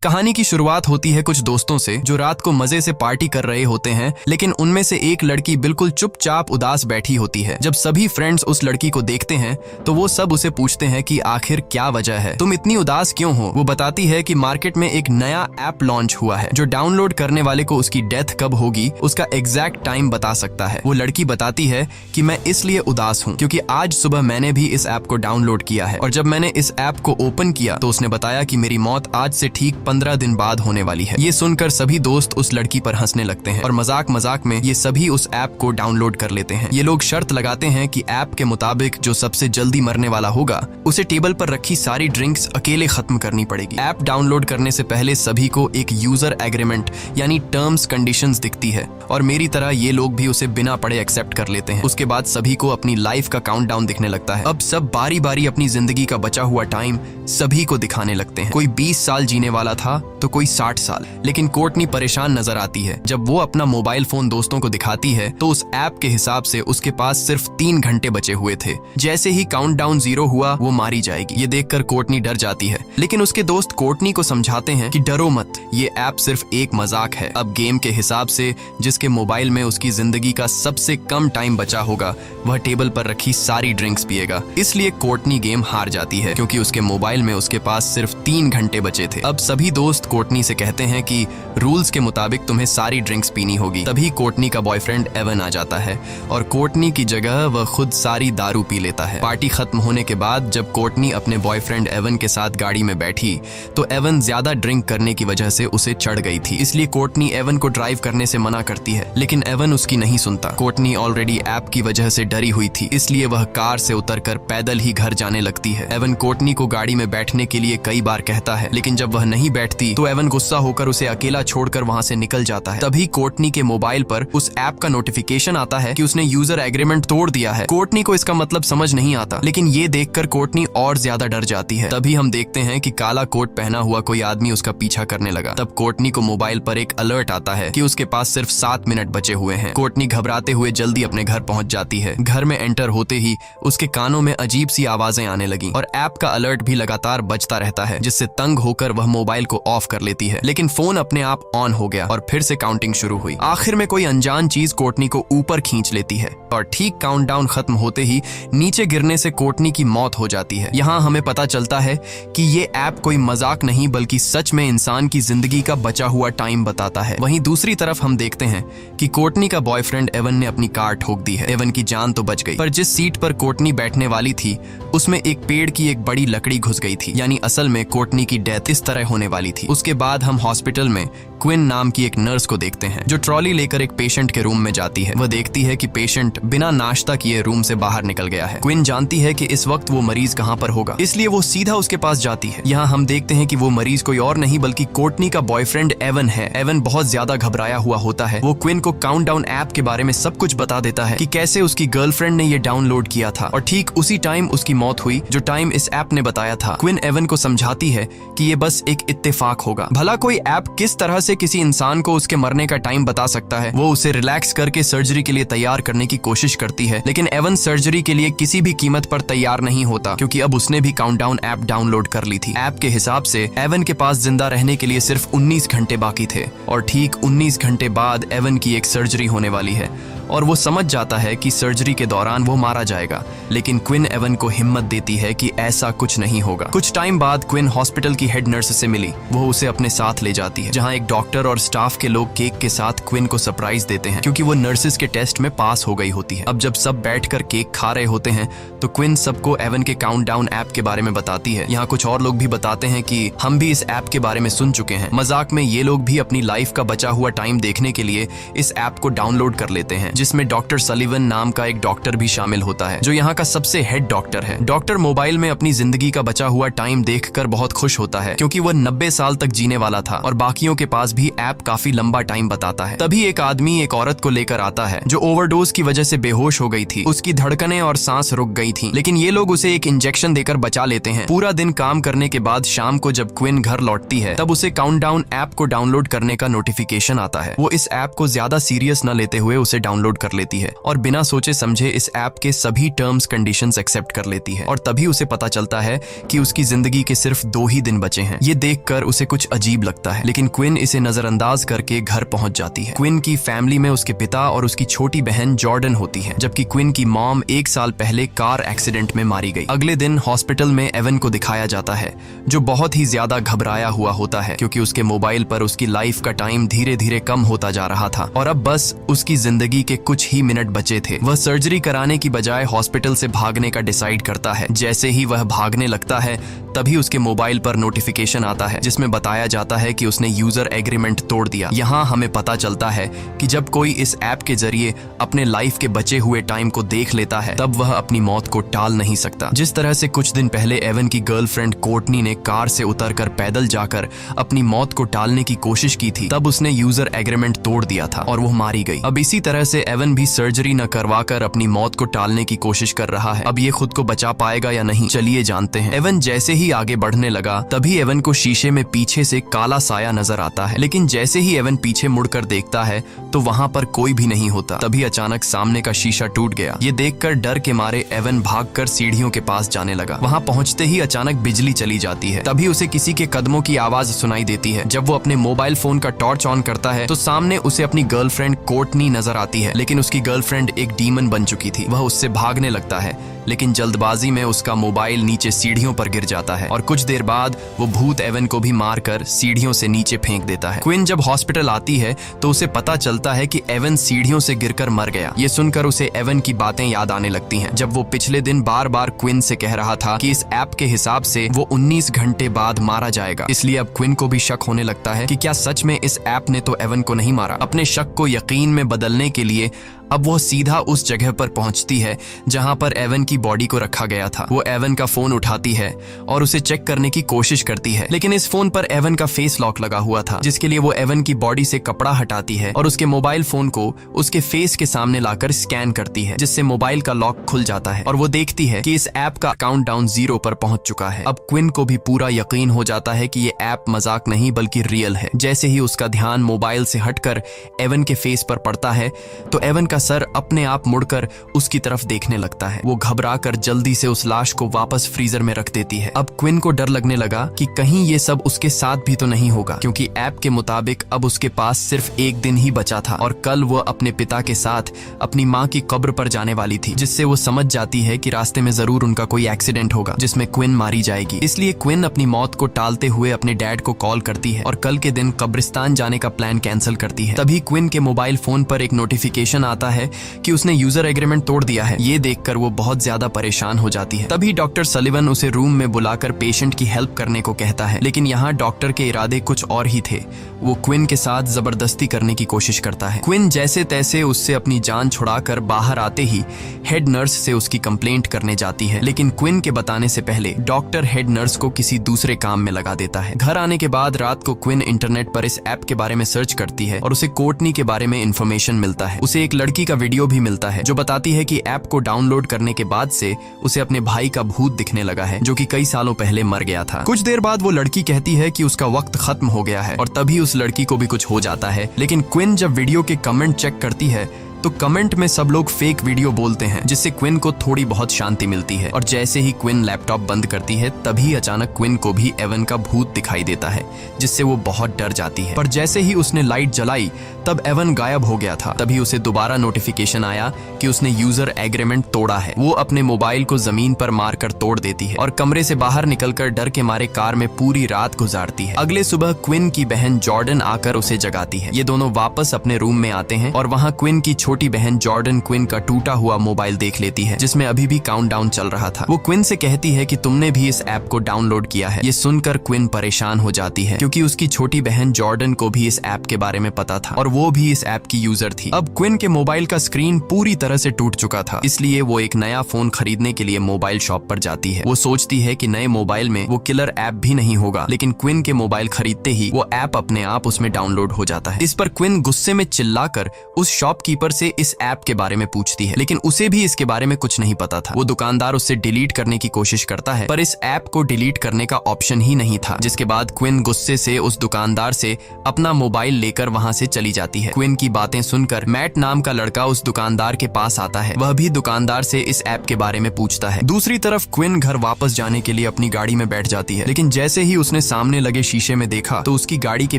कहानी की शुरुआत होती है कुछ दोस्तों से जो रात को मजे से पार्टी कर रहे होते हैं, लेकिन उनमें से एक लड़की बिल्कुल चुपचाप उदास बैठी होती है। जब सभी फ्रेंड्स उस लड़की को देखते हैं तो वो सब उसे पूछते हैं कि आखिर क्या वजह है, तुम इतनी उदास क्यों हो। वो बताती है कि मार्केट में एक नया ऐप लॉन्च हुआ है जो डाउनलोड करने वाले को उसकी डेथ कब होगी उसका एग्जैक्ट टाइम बता सकता है। वो लड़की बताती है कि मैं इसलिए उदास हूँ क्योंकि आज सुबह मैंने भी इस ऐप को डाउनलोड किया है और जब मैंने इस ऐप को ओपन किया तो उसने बताया कि मेरी मौत आज से ठीक 15 दिन बाद होने वाली है। ये सुनकर सभी दोस्त उस लड़की पर हंसने लगते हैं और मजाक मजाक में ये सभी उस ऐप को डाउनलोड कर लेते हैं। ये लोग शर्त लगाते हैं कि ऐप के मुताबिक जो सबसे जल्दी मरने वाला होगा उसे टेबल पर रखी सारी ड्रिंक्स अकेले खत्म करनी पड़ेगी। ऐप डाउनलोड करने से पहले सभी को एक यूजर एग्रीमेंट यानी टर्म्स कंडीशंस दिखती है और मेरी तरह ये लोग भी उसे बिना पढ़े एक्सेप्ट कर लेते हैं। उसके बाद सभी को अपनी लाइफ का काउंटडाउन दिखने लगता है। अब सब बारी बारी अपनी जिंदगी का बचा हुआ टाइम सभी को दिखाने लगते हैं। कोई 20 साल जीने वाला था तो कोई 60 साल। लेकिन कोर्टनी परेशान नजर आती है। जब वो अपना मोबाइल फोन दोस्तों को दिखाती है तो उस ऐप के हिसाब से उसके पास सिर्फ 3 घंटे बचे हुए थे। जैसे ही काउंटडाउन 0 हुआ वो मारी जाएगी। ये देखकर कोर्टनी डर जाती है, लेकिन उसके दोस्त कोर्टनी को समझाते हैं कि डरो मत, ये ऐप सिर्फ एक मजाक है। अब गेम के हिसाब से जिसके मोबाइल में उसकी जिंदगी का सबसे कम टाइम बचा होगा वह टेबल पर रखी सारी ड्रिंक्स पिएगा। इसलिए कोर्टनी गेम हार जाती है क्योंकि उसके मोबाइल में उसके पास सिर्फ 3 घंटे बचे थे। अब सभी दोस्त कोर्टनी से कहते हैं कि रूल्स के मुताबिक तुम्हें सारी ड्रिंक्स पीनी होगी। तभी कोर्टनी का बॉयफ्रेंड एवन आ जाता है और कोर्टनी की जगह वह खुद सारी दारू पी लेता है। पार्टी खत्म होने के बाद जब कोर्टनी अपने बॉयफ्रेंड एवन के साथ गाड़ी में बैठी तो एवन ज्यादा ड्रिंक करने की वजह से उसे चढ़ गई थी। इसलिए कोर्टनी एवन को ड्राइव करने से मना करती है, लेकिन एवन उसकी नहीं सुनता। कोर्टनी ऑलरेडी ऐप की वजह से डरी हुई थी, इसलिए वह कार से उतरकर पैदल ही घर जाने लगती है। एवन कोर्टनी को गाड़ी में बैठने के लिए कई बार कहता है, लेकिन जब वह नहीं बैठती तो एवन गुस्सा होकर उसे अकेला छोड़कर वहां से निकल जाता है। तभी कोर्टनी के मोबाइल पर उस ऐप का नोटिफिकेशन आता है कि उसने यूजर एग्रीमेंट तोड़ दिया है। कोर्टनी को इसका मतलब समझ नहीं आता, लेकिन ये देखकर कोर्टनी और ज्यादा डर जाती है। तभी हम देखते हैं कि काला कोट पहना हुआ कोई आदमी उसका पीछा करने लगा। तब कोर्टनी को मोबाइल पर एक अलर्ट आता है कि उसके पास सिर्फ 7 मिनट बचे हुए हैं। कोर्टनी घबराते हुए जल्दी अपने घर पहुंच जाती है। घर में एंटर होते ही उसके कानों में अजीब सी आवाजें आने लगी और ऐप का अलर्ट भी लगातार बजता रहता है, जिससे तंग होकर वह मोबाइल को ऑफ कर लेती है। लेकिन फोन अपने आप ऑन हो गया और फिर से काउंटिंग शुरू हुई। आखिर में कोई अनजान चीज कोर्टनी को ऊपर खींच लेती है और ठीक काउंटडाउन खत्म होते ही नीचे गिरने से कोर्टनी की मौत हो जाती है। यहाँ हमें पता चलता है कि ये ऐप कोई मजाक नहीं बल्कि सच में इंसान की जिंदगी का बचा हुआ टाइम बताता है। वहीं दूसरी तरफ हम देखते हैं कि कोर्टनी का बॉयफ्रेंड एवन ने अपनी कार ठोक दी है। एवन की जान तो बच गई, पर जिस सीट पर कोर्टनी बैठने वाली थी उसमें एक पेड़ की एक बड़ी लकड़ी घुस गई थी, यानी असल में कोर्टनी की डेथ इस तरह होने वाली थी। उसके बाद हम हॉस्पिटल में क्विन नाम की एक नर्स को देखते हैं जो ट्रॉली लेकर एक पेशेंट के रूम में जाती है। वह देखती है कि पेशेंट बिना नाश्ता किए रूम से बाहर निकल गया है। क्विन जानती है कि इस वक्त वो मरीज कहाँ पर होगा, इसलिए वो सीधा उसके पास जाती है। यहाँ हम देखते हैं कि वो मरीज कोई और नहीं बल्कि कोर्टनी का बॉयफ्रेंड एवन है। एवन बहुत ज्यादा घबराया हुआ होता है। वो क्विन को काउंटडाउन ऐप के बारे में सब कुछ बता देता है कि कैसे उसकी गर्लफ्रेंड ने ये डाउनलोड किया था और ठीक उसी टाइम उसकी मौत हुई जो टाइम इस ऐप ने बताया था। क्विन एवन को समझाती है कि ये बस एक इत्तेफाक होगा। भला कोई ऐप किस तरह से किसी इंसान को उसके मरने का टाइम बता सकता है। वो उसे रिलैक्स करके सर्जरी के लिए तैयार करने की कोशिश करती है, लेकिन एवन सर्जरी के लिए किसी भी कीमत पर तैयार नहीं होता क्योंकि अब उसने भी काउंटडाउन ऐप डाउनलोड कर ली थी। ऐप के हिसाब से एवन के पास जिंदा रहने के लिए सिर्फ 19 घंटे बाकी थे और ठीक 19 घंटे बाद एवन की एक सर्जरी होने वाली है और वो समझ जाता है कि सर्जरी के दौरान वो मारा जाएगा। लेकिन क्विन एवन को हिम्मत देती है कि ऐसा कुछ नहीं होगा। कुछ टाइम बाद क्विन हॉस्पिटल की हेड नर्स से मिली। वो उसे अपने साथ ले जाती है, जहाँ एक डॉक्टर और स्टाफ के लोग केक के साथ क्विन को सरप्राइज देते हैं क्योंकि वो नर्सेस के टेस्ट में पास हो गई होती है। अब जब सब बैठकर केक खा रहे होते हैं तो क्विन सबको एवन के काउंटडाउन ऐप के बारे में बताती है। यहाँ कुछ और लोग भी बताते हैं कि हम भी इस ऐप के बारे में सुन चुके हैं। मजाक में ये लोग भी अपनी लाइफ का बचा हुआ टाइम देखने के लिए इस ऐप को डाउनलोड कर लेते हैं, जिसमें डॉक्टर सलीवन नाम का एक डॉक्टर भी शामिल होता है जो यहाँ का सबसे हेड डॉक्टर है। डॉक्टर मोबाइल में अपनी जिंदगी का बचा हुआ टाइम देखकर बहुत खुश होता है क्योंकि वह 90 साल तक जीने वाला था और बाकियों के पास भी ऐप काफी लंबा टाइम बताता है। तभी एक आदमी एक औरत को लेकर आता है जो ओवरडोज की वजह से बेहोश हो गई थी। उसकी धड़कनें और सांस रुक गई थी, लेकिन ये लोग उसे एक इंजेक्शन देकर बचा लेते हैं। पूरा दिन काम करने के बाद शाम को जब क्विन घर लौटती है तब उसे काउंटडाउन ऐप को डाउनलोड करने का नोटिफिकेशन आता है। वो इस ऐप को ज्यादा सीरियस न लेते हुए उसे डाउनलोड डाउनलोड कर लेती है और बिना सोचे समझे इस ऐप के सभी टर्म्स कंडीशंस एक्सेप्ट कर लेती है। और तभी उसे पता चलता है कि उसकी जिंदगी के सिर्फ 2 ही दिन बचे हैं। ये देखकर उसे कुछ अजीब लगता है, लेकिन क्विन इसे नजरअंदाज करके घर पहुंच जाती है। क्विन की फैमिली में उसके पिता और उसकी छोटी बहन जॉर्डन होती है, जबकि क्विन की मॉम 1 साल पहले कार एक्सीडेंट में मारी गई। अगले दिन हॉस्पिटल में एवन को दिखाया जाता है, जो बहुत ही ज्यादा घबराया हुआ होता है क्योंकि उसके मोबाइल पर उसकी लाइफ का टाइम धीरे धीरे कम होता जा रहा था और अब बस उसकी जिंदगी के कुछ ही मिनट बचे थे। वह सर्जरी कराने की बजाय हॉस्पिटल से भागने का डिसाइड करता है। जैसे ही वह भागने लगता है तभी उसके मोबाइल पर नोटिफिकेशन आता है जिसमें बताया जाता है कि उसने यूजर एग्रीमेंट तोड़ दिया। यहाँ हमें पता चलता है कि जब कोई इस ऐप के जरिए अपने लाइफ के बचे हुए टाइम को देख लेता है तब वह अपनी मौत को टाल नहीं सकता। जिस तरह से कुछ दिन पहले एवन की गर्लफ्रेंड कोर्टनी ने कार से उतरकर पैदल जाकर अपनी मौत को टालने की कोशिश की थी, तब उसने यूजर एग्रीमेंट तोड़ दिया था और वो मारी गई। अब इसी तरह से एवन भी सर्जरी न करवाकर अपनी मौत को टालने की कोशिश कर रहा है। अब ये खुद को बचा पाएगा या नहीं, चलिए जानते हैं। एवन जैसे ही आगे बढ़ने लगा तभी एवन को शीशे में पीछे से काला साया नजर आता है, लेकिन जैसे ही एवन पीछे मुड़कर देखता है तो वहां पर कोई भी नहीं होता। तभी अचानक सामने का शीशा टूट गया। ये देखकर डर के मारे एवन भागकर सीढ़ियों के पास जाने लगा। वहां पहुंचते ही अचानक बिजली चली जाती है। तभी उसे किसी के कदमों की आवाज सुनाई देती है। जब वो अपने मोबाइल फोन का टॉर्च ऑन करता है तो सामने उसे अपनी गर्लफ्रेंड कोर्टनी नजर आती है, लेकिन उसकी गर्लफ्रेंड एक डीमन बन चुकी थी। वह उससे भागने लगता है, लेकिन जल्दबाजी में उसका मोबाइल नीचे सीढ़ियों पर गिर जाता है और कुछ देर बाद वो भूत एवन को भी मारकर सीढ़ियों से नीचे फेंक देता है। क्विन जब हॉस्पिटल आती है तो उसे पता चलता है कि एवन सीढ़ियों से गिरकर मर गया। ये सुनकर उसे एवन की बातें याद आने लगती हैं, जब वो पिछले दिन बार बार क्विन से कह रहा था कि इस ऐप के हिसाब से वो 19 घंटे बाद मारा जाएगा। इसलिए अब क्विन को भी शक होने लगता है कि क्या सच में इस ऐप ने तो एवन को नहीं मारा। अपने शक को यकीन में बदलने के लिए अब वो सीधा उस जगह पर पहुंचती है जहां पर एवन की बॉडी को रखा गया था। वो एवन का फोन उठाती है और उसे चेक करने की कोशिश करती है, लेकिन इस फोन पर एवन का फेस लॉक लगा हुआ था, जिसके लिए वो एवन की बॉडी से कपड़ा हटाती है और उसके मोबाइल फोन को उसके फेस के सामने लाकर स्कैन करती है, जिससे मोबाइल का लॉक खुल जाता है और वो देखती है कि इस ऐप का काउंटडाउन 0 पर पहुंच चुका है। अब क्विन को भी पूरा यकीन हो जाता है कि ये ऐप मजाक नहीं बल्कि रियल है। जैसे ही उसका ध्यान मोबाइल से हटकर एवन के फेस पर पड़ता है तो एवन सर अपने आप मुड़कर उसकी तरफ देखने लगता है। वो घबराकर जल्दी से उस लाश को वापस फ्रीजर में रख देती है। अब क्विन को डर लगने लगा कि कहीं ये सब उसके साथ भी तो नहीं होगा, क्योंकि ऐप के मुताबिक अब उसके पास सिर्फ 1 दिन ही बचा था और कल वो अपने पिता के साथ अपनी माँ की कब्र पर जाने वाली थी, जिससे वो समझ जाती है कि रास्ते में जरूर उनका कोई एक्सीडेंट होगा जिसमें क्विन मारी जाएगी। इसलिए क्विन अपनी मौत को टालते हुए अपने डैड को कॉल करती है और कल के दिन कब्रिस्तान जाने का प्लान कैंसिल करती है। तभी क्विन के मोबाइल फोन पर एक नोटिफिकेशन आता है कि उसने यूजर एग्रीमेंट तोड़ दिया है। ये देखकर वो बहुत ज्यादा परेशान हो जाती है। तभी डॉक्टर सलिवन उसे रूम में बुलाकर पेशेंट की हेल्प करने को कहता है, लेकिन यहाँ डॉक्टर के इरादे कुछ और ही थे। वो क्विन के साथ जबरदस्ती करने की कोशिश करता है। क्विन जैसे तैसे उससे अपनी जान छुड़ाकर बाहर आते ही हेड नर्स से उसकी कंप्लेंट करने जाती है, लेकिन क्विन के बताने से पहले डॉक्टर हेड नर्स को किसी दूसरे काम में लगा देता है। घर आने के बाद रात को क्विन इंटरनेट पर इस ऐप के बारे में सर्च करती है और उसे कोर्टनी के बारे में इंफॉर्मेशन मिलता है। उसे एक लड़की का वीडियो भी मिलता है जो बताती है कि ऐप को डाउनलोड करने के बाद से उसे अपने भाई का भूत दिखने लगा है, जो कि कई सालों पहले मर गया था। कुछ देर बाद वो लड़की कहती है कि उसका वक्त खत्म हो गया है और तभी उस लड़की को भी कुछ हो जाता है। लेकिन क्विन जब वीडियो के कमेंट चेक करती है तो कमेंट में सब लोग फेक वीडियो बोलते हैं, जिससे क्विन को थोड़ी बहुत शांति मिलती है। और जैसे ही क्विन लैपटॉप बंद करती है तभी अचानक क्विन को भी एवन का भूत दिखाई देता है, जिससे वो बहुत डर जाती है। पर जैसे ही उसने लाइट जलाई तब एवन गायब हो गया था। तभी उसे दोबारा नोटिफिकेशन आया कि उसने यूजर एग्रीमेंट तोड़ा है। वो अपने मोबाइल को जमीन पर मारकर तोड़ देती है और कमरे से बाहर निकलकर डर के मारे कार में पूरी रात गुजारती है। अगले सुबह क्विन की बहन जॉर्डन आकर उसे जगाती है। ये दोनों वापस अपने रूम में आते हैं और वहाँ क्विन की छोटी बहन जॉर्डन क्विन का टूटा हुआ मोबाइल देख लेती है, जिसमें अभी भी काउंटडाउन चल रहा था। वो क्विन से कहती है कि तुमने भी इस ऐप को डाउनलोड किया है। ये सुनकर क्विन परेशान हो जाती है, क्योंकि उसकी छोटी बहन जॉर्डन को भी इस ऐप के बारे में पता था और वो भी इस ऐप की यूजर थी। अब क्विन के मोबाइल का स्क्रीन पूरी तरह से टूट चुका था, इसलिए वो एक नया फोन खरीदने के लिए मोबाइल शॉप पर जाती है। वो सोचती है कि नए मोबाइल में वो किलर ऐप भी नहीं होगा, लेकिन क्विन के मोबाइल खरीदते ही वो ऐप अपने आप उसमें डाउनलोड हो जाता है। इस पर क्विन गुस्से में चिल्लाकर उस शॉपकीपर से इस ऐप के बारे में पूछती है, लेकिन उसे भी इसके बारे में कुछ नहीं पता था। वो दुकानदार उससे डिलीट करने की कोशिश करता है, पर इस ऐप को डिलीट करने का ऑप्शन ही नहीं था। जिसके बाद क्विन गुस्से से उस दुकानदार से अपना मोबाइल लेकर वहां से चली जाती है। क्विन की बातें सुनकर मैट नाम का लड़का उस दुकानदार के पास आता है। वह भी दुकानदार से इस ऐप के बारे में पूछता है। दूसरी तरफ क्विन घर वापस जाने के लिए अपनी गाड़ी में बैठ जाती है, लेकिन जैसे ही उसने सामने लगे शीशे में देखा तो उसकी गाड़ी के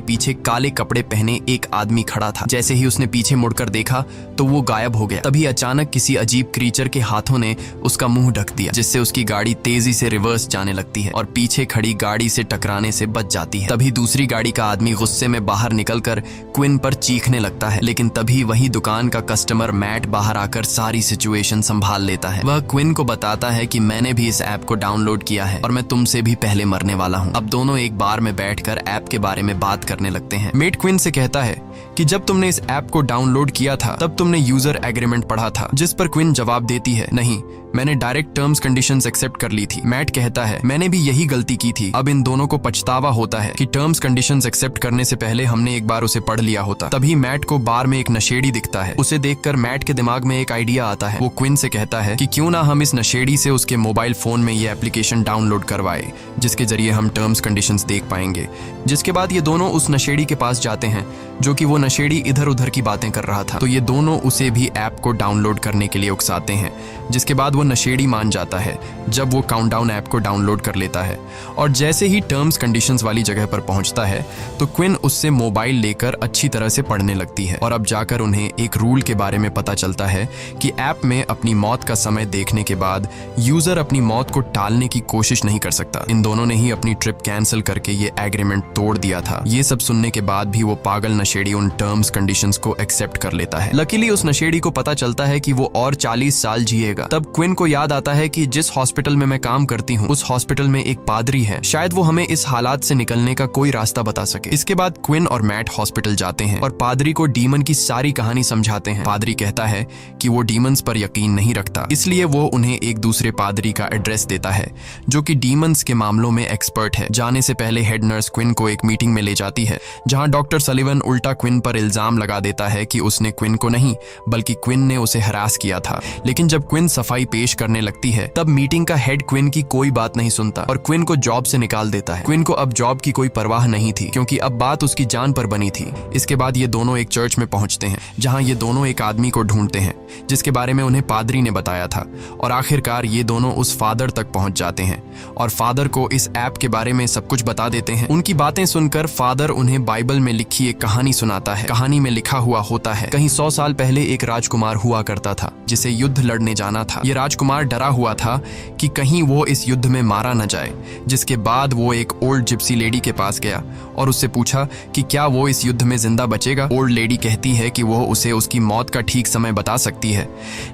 पीछे काले कपड़े पहने एक आदमी खड़ा था। जैसे ही उसने पीछे मुड़कर देखा तो वो गायब हो गया। तभी अचानक किसी अजीब क्रीचर के हाथों ने उसका मुंह ढक दिया, जिससे उसकी गाड़ी तेजी से रिवर्स जाने लगती है और पीछे खड़ी गाड़ी से टकराने से बच जाती है। तभी दूसरी गाड़ी का आदमी गुस्से में बाहर निकलकर क्विन पर चीखने लगता है, लेकिन तभी वही दुकान का कस्टमर मैट बाहर आकर सारी सिचुएशन संभाल लेता है। वह क्विन को बताता है कि मैंने भी इस ऐप को डाउनलोड किया है और मैं तुमसे भी पहले मरने वाला हूँ। अब दोनों एक बार में बैठकर ऐप के बारे में बात करने लगते हैं। मेट क्विन से कहता है कि जब तुमने इस ऐप को डाउनलोड किया था तब तुमने यूजर एग्रीमेंट पढ़ा था, जिस पर क्विन जवाब देती है, नहीं, मैंने डायरेक्ट टर्म्स कंडीशंस एक्सेप्ट कर ली थी। मैट कहता है, मैंने भी यही गलती की थी। अब इन दोनों को पछतावा होता है कि टर्म्स कंडीशंस एक्सेप्ट करने से पहले हमने एक बार उसे पढ़ लिया होता। तभी मैट को बार में एक नशेड़ी दिखता है। उसे देखकर मैट के दिमाग में एक आइडिया आता है। वो क्विन से कहता है कि क्यों ना हम इस नशेड़ी से उसके मोबाइल फोन में ये एप्लीकेशन डाउनलोड करवाए, जिसके जरिए हम टर्म्स कंडीशंस देख पाएंगे। जिसके बाद ये दोनों उस नशेड़ी के पास जाते हैं, जो कि वो नशेड़ी इधर उधर की बातें कर रहा था। तो ये दोनों उसे भी ऐप को डाउनलोड करने के लिए उकसाते हैं, जिसके बाद वो नशेड़ी मान जाता है जब वो काउंटडाउन ऐप को डाउनलोड कर लेता है। और जैसे ही टर्म्स कंडीशंस वाली जगह पर पहुंचता है तो क्विन उससे मोबाइल लेकर अच्छी तरह से पढ़ने लगती है और अब जाकर उन्हें एक रूल के बारे में पता चलता है कि ऐप में अपनी मौत का समय देखने के बाद यूजर अपनी मौत को टालने की कोशिश नहीं कर सकता। इन दोनों ने ही अपनी ट्रिप कैंसिल करके ये एग्रीमेंट तोड़ दिया था। ये सब सुनने के बाद भी वो पागल नशेड़ी उन टर्म्स कंडीशंस को एक्सेप्ट कर लेता है। लकीली उस नशेड़ी को पता चलता है कि वो और 40 साल जिएगा। तब क्विन को याद आता है कि जिस हॉस्पिटल में मैं काम करती हूँ उस हॉस्पिटल में एक पादरी है, शायद वो हमें इस हालात से निकलने का कोई रास्ता बता सके। इसके बाद क्विन और मैट हॉस्पिटल जाते हैं और पादरी को डीमन की सारी कहानी समझाते हैं। पादरी कहता है कि वो डीमंस पर यकीन नहीं रखता, इसलिए वो उन्हें एक दूसरे पादरी का एड्रेस देता है जो कि डीमंस के मामलों में एक्सपर्ट है। जाने से पहले हेड नर्स क्विन को एक मीटिंग में ले जाती है, जहां डॉक्टर सलिवन उल्टा क्विन पर इल्जाम लगा देता है कि उसने क्विन को नहीं बल्कि क्विन ने उसे हरास किया था। लेकिन जब क्विन सफाई पेश करने लगती है तब मीटिंग का हेड क्विन की कोई बात नहीं सुनता और क्विन को जॉब से निकाल देता है। क्विन को अब जॉब की कोई परवाह नहीं थी, क्योंकि अब बात उसकी जान पर बनी थी। इसके बाद ये दोनों एक चर्च में पहुंचते हैं, जहां ये दोनों एक आदमी को ढूंढते हैं जिसके बारे में उन्हें पादरी ने बताया था। और आखिरकार ये दोनों उस फादर तक पहुंच जाते हैं और फादर को इस ऐप के बारे में सब कुछ बता देते हैं। उनकी बातें सुनकर फादर उन्हें बाइबल में लिखी एक कहानी सुनाता है। कहानी में लिखा हुआ होता है, कहीं 100 साल पहले एक राजकुमार हुआ करता था जिसे युद्ध लड़ने जाना था। ये राजकुमार डरा हुआ था कि कहीं वो इस युद्ध में मारा न जाए। जिसके बाद वो एक ओल्ड जिप्सी लेडी के पास गया और उससे पूछा कि क्या वो इस युद्ध में जिंदा बचेगा। ओल्ड लेडी कहती है कि वो उसे उसकी मौत का ठीक समय बता सकती है,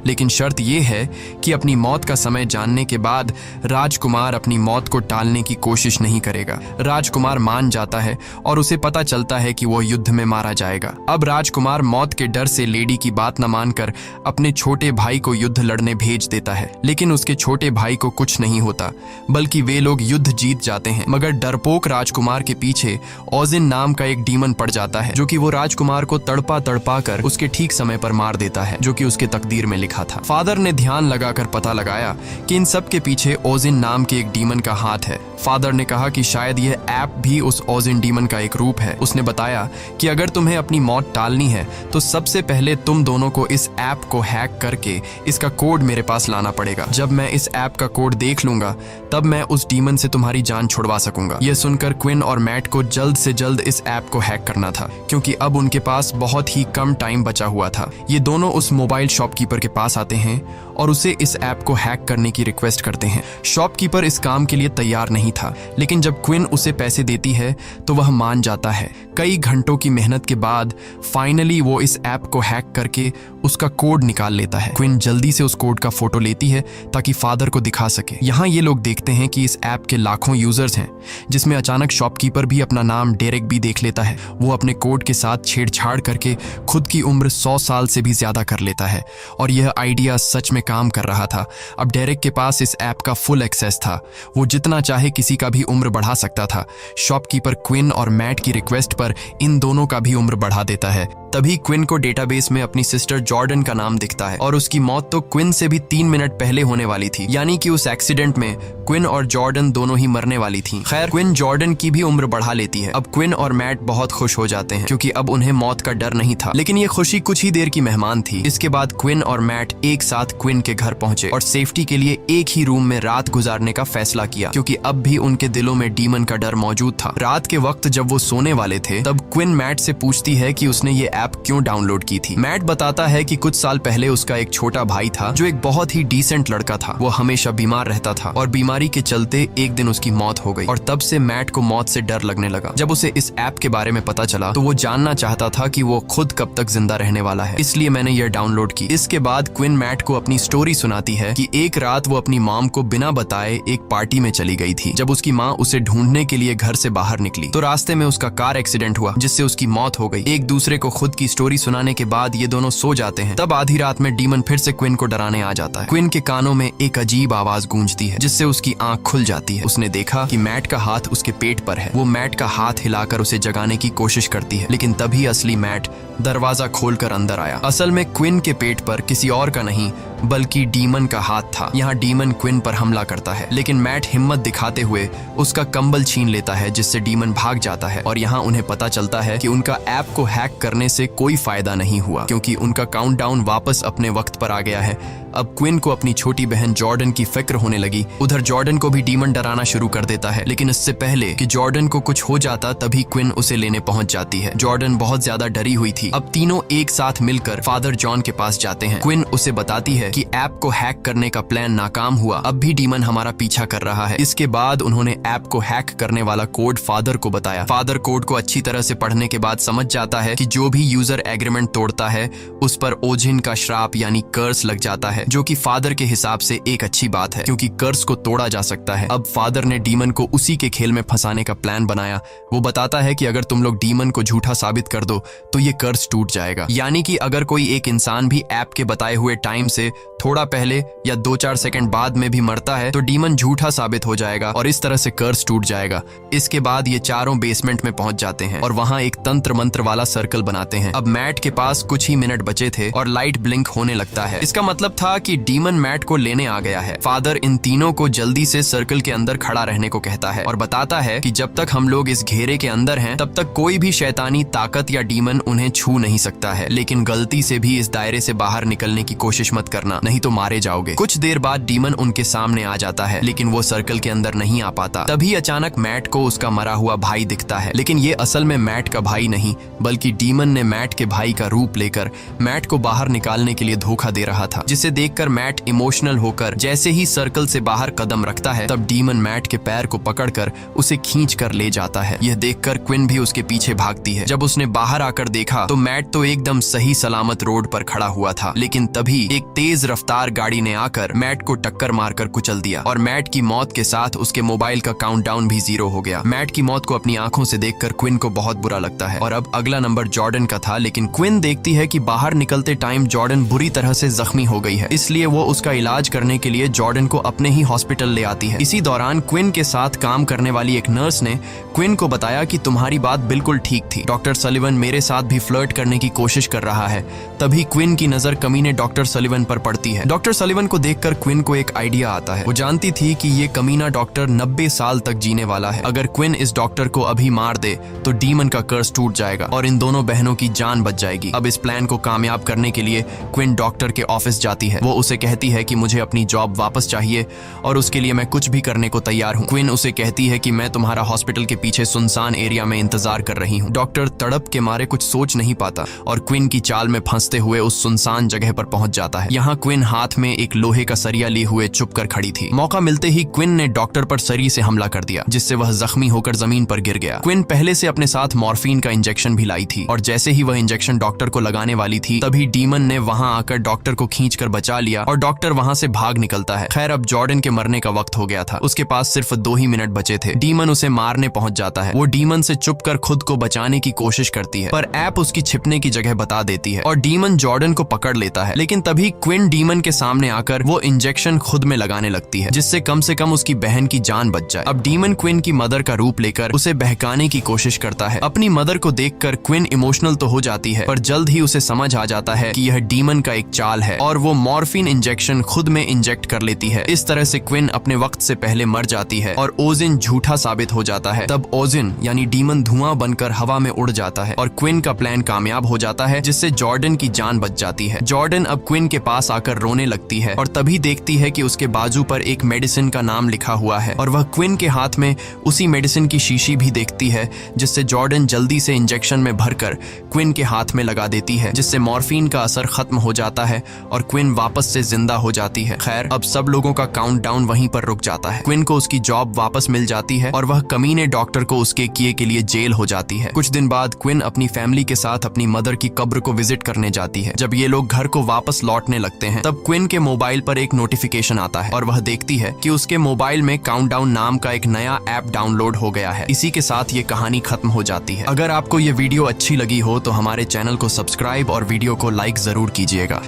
लेकिन शर्त ये है कि अपनी मौत का समय जानने के बाद राजकुमार अपनी मौत को टालने की कोशिश नहीं करेगा। राजकुमार मान जाता है और उसे पता चलता है कि वो युद्ध में मारा जाएगा। अब राजकुमार मौत के डर से लेडी की बात न मानकर अपने छोटे भाई को युद्ध लड़ने भेज देता है, लेकिन उसके छोटे भाई को कुछ नहीं होता, बल्कि वे लोग युद्ध जीत जाते हैं। मगर डरपोक राजकुमार के पीछे ओजिन नाम का एक डीमन पड़ जाता है, जो कि वो राजकुमार को तड़पा तड़पा कर उसके ठीक समय पर मार देता है, जो कि उसके तकदीर में लिखा था। फादर ने ध्यान लगाकर पता लगाया कि इन सब के पीछे ओजिन नाम के एक डीमन का हाथ है। फादर ने कहा कि शायद यह ऐप भी उस ओजिन डीमन का एक रूप है। उसने बताया कि अगर तुम्हें अपनी मौत टालनी है तो सबसे पहले तुम दोनों को इस ऐप को हैक करके इसका कोड मेरे पास लाना पड़ेगा। जब मैं इस ऐप का कोड देख लूंगा तब मैं उस डीमन से तुम्हारी जान छुड़वा सकूंगा। यह सुनकर क्विन और मैट को जल्द से जल्द इस ऐप को हैक करना था, क्योंकि अब उनके पास बहुत ही कम टाइम बचा हुआ था। ये दोनों उस मोबाइल शॉपकीपर के पास आते हैं और उसे इस ऐप को हैक करने की रिक्वेस्ट करते हैं। शॉपकीपर इस काम के लिए तैयार नहीं था, लेकिन जब क्विन उसे पैसे देती है तो वह मान जाता है। कई घंटों की मेहनत के बाद फाइनली वो इस ऐप को हैक करके उसका कोड निकाल लेता है। क्विन जल्दी से उस कोड का फोटो लेती है ताकि फादर को दिखा सके। यहाँ ये लोग देखते हैं कि इस ऐप के लाखों यूजर्स हैं, जिसमें अचानक शॉपकीपर भी अपना नाम डेरेक भी देख लेता है। वो अपने कोड के साथ छेड़छाड़ करके खुद की उम्र 100 साल से भी ज्यादा कर लेता है और यह आइडिया सच में काम कर रहा था। अब डेरेक के पास इस ऐप का फुल एक्सेस था, वो जितना चाहे किसी का भी उम्र बढ़ा सकता था। शॉपकीपर क्विन और मैट की रिक्वेस्ट पर इन दोनों का भी उम्र बढ़ा देता है। तभी क्विन को डेटाबेस में अपनी सिस्टर जॉर्डन का नाम दिखता है और उसकी मौत तो क्विन से भी 3 मिनट पहले होने वाली थी, यानी कि उस एक्सीडेंट में क्विन और जॉर्डन दोनों ही मरने वाली थी। खैर, क्विन जॉर्डन की भी उम्र बढ़ा लेती है। अब क्विन और मैट बहुत खुश हो जाते हैं क्योंकि अब उन्हें मौत का डर नहीं था, लेकिन ये खुशी कुछ ही देर की मेहमान थी। इसके बाद क्विन और मैट एक साथ क्विन के घर पहुंचे और सेफ्टी के लिए एक ही रूम में रात गुजारने का फैसला किया, क्योंकि अब भी उनके दिलों में डीमन का डर मौजूद था। रात के वक्त जब वो सोने वाले थे तब क्विन मैट से पूछती है कि उसने ये ऐप क्यों डाउनलोड की थी। मैट बताता है कि कुछ साल पहले उसका एक छोटा भाई था जो एक बहुत ही डिसेंट लड़का था। वो हमेशा बीमार रहता था और बीमारी के चलते एक दिन उसकी मौत हो गई और तब से मैट को मौत से डर लगने लगा। जब उसे इस ऐप के बारे में पता चला तो वो जानना चाहता था कि वो खुद कब तक जिंदा रहने वाला है, इसलिए मैंने यह डाउनलोड की। इसके बाद क्विन मैट को अपनी स्टोरी सुनाती है कि एक रात वो अपनी मॉम को बिना बताए एक पार्टी में चली गई थी। जब उसकी माँ उसे ढूंढने के लिए घर से बाहर निकली तो रास्ते में उसका कार एक्सीडेंट हुआ जिससे उसकी मौत हो गई। एक दूसरे को खुद की स्टोरी सुनाने के बाद ये दोनों सो जाते हैं। तब आधी रात में डीमन फिर से क्विन को डराने आ जाता है। क्विन के कानों में एक अजीब आवाज गूंजती है जिससे उसकी आंख खुल जाती है। उसने देखा कि मैट का हाथ उसके पेट पर है। वो मैट का हाथ हिलाकर उसे जगाने की कोशिश करती है, लेकिन तभी असली मैट दरवाजा खोलकर अंदर आया। असल में क्विन के पेट पर किसी और का नहीं बल्कि डीमन का हाथ था। यहाँ डीमन क्विन पर हमला करता है, लेकिन मैट हिम्मत दिखाते हुए उसका कंबल छीन लेता है जिससे डीमन भाग जाता है। और यहाँ उन्हें पता चलता है कि उनका ऐप को हैक करने से कोई फायदा नहीं हुआ क्योंकि उनका काउंटडाउन वापस अपने वक्त पर आ गया है। अब क्विन को अपनी छोटी बहन जॉर्डन की फिक्र होने लगी। उधर जॉर्डन को भी डीमन डराना शुरू कर देता है, लेकिन इससे पहले कि जॉर्डन को कुछ हो जाता तभी क्विन उसे लेने पहुंच जाती है। जॉर्डन बहुत ज्यादा डरी हुई थी। अब तीनों एक साथ मिलकर फादर जॉन के पास जाते हैं। क्विन उसे बताती है कि ऐप को हैक करने का प्लान नाकाम हुआ, अब भी डीमन हमारा पीछा कर रहा है। इसके बाद उन्होंने ऐप को हैक करने वाला कोड फादर को बताया। फादर कोड को अच्छी तरह से पढ़ने के बाद समझ जाता है कि जो भी यूजर एग्रीमेंट तोड़ता है उस पर ओजिन का श्राप यानी कर्स लग जाता है, जो कि फादर के हिसाब से एक अच्छी बात है क्योंकि कर्स को तोड़ा जा सकता है। अब फादर ने डीमन को उसी के खेल में फंसाने का प्लान बनाया। वो बताता है कि अगर तुम लोग डीमन को झूठा साबित कर दो तो ये कर्स टूट जाएगा, यानी कि अगर कोई एक इंसान भी ऐप के बताए हुए टाइम से थोड़ा पहले या 2-4 सेकंड बाद में भी मरता है तो डीमन झूठा साबित हो जाएगा और इस तरह से कर्स टूट जाएगा। इसके बाद ये चारों बेसमेंट में पहुंच जाते हैं और वहां एक तंत्र मंत्र वाला सर्कल बनाते हैं। अब मैट के पास कुछ ही मिनट बचे थे और लाइट ब्लिंक होने लगता है। इसका मतलब था कि डीमन मैट को लेने आ गया है। फादर इन तीनों को जल्दी से सर्कल के अंदर खड़ा रहने को कहता है और बताता है कि जब तक हम लोग इस घेरे के अंदर हैं तब तक कोई भी शैतानी ताकत या डीमन उन्हें छू नहीं सकता है, लेकिन गलती से भी इस दायरे से बाहर निकलने की कोशिश मत करना, नहीं तो मारे जाओगे। कुछ देर बाद डीमन उनके सामने आ जाता है, लेकिन वो सर्कल के अंदर नहीं आ पाता। तभी अचानक मैट को उसका मरा हुआ भाई दिखता है, लेकिन ये असल में मैट का भाई नहीं बल्कि डीमन ने मैट के भाई का रूप लेकर मैट को बाहर निकालने के लिए धोखा दे रहा था, जिसे देखकर मैट इमोशनल होकर जैसे ही सर्कल से बाहर कदम रखता है तब डीमन मैट के पैर को पकड़कर उसे खींच कर ले जाता है। यह देखकर क्विन भी उसके पीछे भागती है। जब उसने बाहर आकर देखा तो मैट तो एकदम सही सलामत रोड पर खड़ा हुआ था, लेकिन तभी एक तेज रफ्तार गाड़ी ने आकर मैट को टक्कर मारकर कुचल दिया और मैट की मौत के साथ उसके मोबाइल का काउंटडाउन भी 0 हो गया। मैट की मौत को अपनी आंखों से देखकर क्विन को बहुत बुरा लगता है और अब अगला नंबर जॉर्डन का था, लेकिन क्विन देखती है कि बाहर निकलते टाइम जॉर्डन बुरी तरह से जख्मी हो गई है, इसलिए वो उसका इलाज करने के लिए जॉर्डन को अपने ही हॉस्पिटल ले आती है। इसी दौरान क्विन के साथ काम करने वाली एक नर्स ने क्विन को बताया कि तुम्हारी बात बिल्कुल ठीक थी, डॉक्टर सलिवन मेरे साथ भी फ्लर्ट करने की कोशिश कर रहा है। तभी क्विन की नजर कमीने डॉक्टर सलिवन पर पड़ती है। डॉक्टर सलिवन को देखकर क्विन को एक आइडिया आता है। वो जानती थी कि ये कमीना डॉक्टर 90 साल तक जीने वाला है। अगर क्विन इस डॉक्टर को अभी मार दे तो डीमन का कर्स टूट जाएगा और इन दोनों बहनों की जान बच जाएगी। अब इस प्लान को कामयाब करने के लिए क्विन डॉक्टर के ऑफिस जाती है। वो उसे कहती है कि मुझे अपनी जॉब वापस चाहिए और उसके लिए मैं कुछ भी करने को तैयार हूँ। क्विन उसे कहती है कि मैं तुम्हारा हॉस्पिटल के पीछे सुनसान एरिया में इंतजार कर रही हूँ। डॉक्टर तड़प के मारे कुछ सोच नहीं पाता और क्विन की चाल में फंसते हुए उस सुनसान जगह पर पहुंच जाता है। यहाँ क्विन हाथ में एक लोहे का सरिया लिए हुए चुप कर खड़ी थी। मौका मिलते ही क्विन ने डॉक्टर पर सरी से हमला कर दिया, जिससे वह जख्मी होकर जमीन पर गिर गया। क्विन पहले से अपने साथ मॉर्फिन का इंजेक्शन भी लाई थी और जैसे ही वह इंजेक्शन डॉक्टर को लगाने वाली थी तभी डीमन ने वहां आकर डॉक्टर को खींचकर बचा लिया और डॉक्टर वहां से भाग निकलता है। खैर, अब जॉर्डन के मरने का वक्त हो गया था। उसके पास सिर्फ 2 ही मिनट बचे थे। डीमन उसे मारने पहुंच जाता है। वो डीमन से चुपकर खुद को बचाने की कोशिश करती है, पर ऐप उसकी छिपने की जगह बता देती है और डीमन जॉर्डन को पकड़ लेता है। लेकिन तभी क्विन डीमन के सामने आकर वो इंजेक्शन खुद में लगाने लगती है, जिससे कम से कम उसकी बहन की जान बच जाए। अब डीमन क्विन की मदर का रूप लेकर उसे बहकाने की कोशिश करता है। अपनी मदर को देखकर क्विन इमोशनल तो हो जाती है, पर जल्द ही उसे समझ आ जाता है कि यह डीमन का एक चाल है और वो मॉर्फिन इंजेक्शन खुद में इंजेक्ट कर लेती है। इस तरह से क्विन अपने वक्त से पहले मर जाती है और ओजिन झूठा साबित हो जाता है। तब ओजिन यानी डीमन धुआं बनकर हवा में उड़ जाता है और क्विन का प्लान कामयाब हो जाता है, जिससे जॉर्डन की जान बच जाती है। जॉर्डन अब क्विन के पास आकर रोने लगती है और तभी देखती है कि उसके बाजू पर एक मेडिसिन का नाम लिखा हुआ है और वह क्विन के हाथ में उसी मेडिसिन की शीशी भी देखती है, जिससे जॉर्डन जल्दी से इंजेक्शन में भरकर क्विन के हाथ में लगा देती है, जिससे मॉर्फिन का असर खत्म हो जाता है और क्विन वापस से जिंदा हो जाती है। खैर, अब सब लोगों का काउंटडाउन वहीं पर रुक जाता है। क्विन को उसकी जॉब वापस मिल जाती है और वह कमीने डॉक्टर को उसके किए के लिए जेल हो जाती है। कुछ दिन बाद क्विन अपनी फैमिली के साथ अपनी मदर की कब्र को विजिट करने जाती है। जब ये लोग घर को वापस लौटने लगते हैं, तब क्विन के मोबाइल पर एक नोटिफिकेशन आता है और वह देखती है कि उसके मोबाइल में काउंटडाउन नाम का एक नया ऐप डाउनलोड हो गया है। इसी के साथ ये कहानी खत्म हो जाती है। अगर आपको ये वीडियो अच्छी लगी हो तो हमारे चैनल को सब्सक्राइब और वीडियो को लाइक जरूर कीजिएगा।